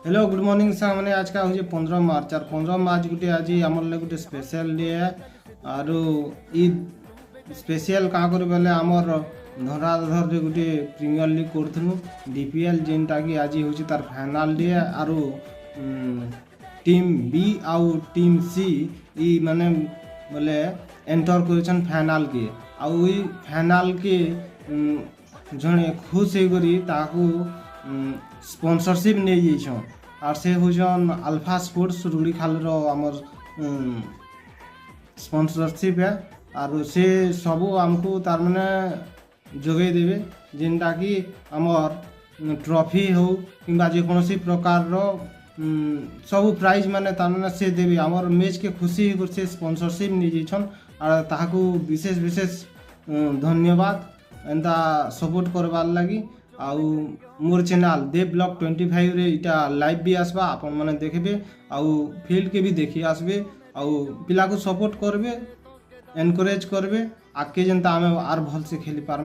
Hello good morning सार मैंने आज का हूँ 15 मार्च और 15 मार्च गोटे आज आमर लगे गोटे स्पेशल डे है और इ स्पेशल क्या कर बोले आमर धराधर रे गोटे प्रीमियर लीग करूँ डीपीएल जेनटा कि आज हूँ तार फाइनाल डे और टीम बी आउ टीम सी इ माने बोले एंटर कर फाइनाल के आउ फाइनाल के जड़े खुश हो स्पॉन्सरशिप नहीं जाइछन और से होजन अल्फा स्पोर्ट्स रुड़ी खाल आमर स्पॉन्सरशिप है और से सबू आमको तार माने जोगे देवे जेनटा कि आमर ट्रॉफी हो किंबा जेकोसी प्रकार रो सबू प्राइज माने तार माने से देवे आमर मैच के खुशी से स्पॉन्सरशिप नहीं जाइछन और ताहाको विशेष विशेष धन्यवाद एंता सपोर्ट करवार लगी आउ मोर चैनल देव ब्लॉग 25 रे इटा लाइव भी आसबा आपण माने देखबे आउ फील्ड के भी देखी आसबे आउ पिला को सपोर्ट करबे एनकरेज करबे आके जनता आमे आर भल से खेली पार।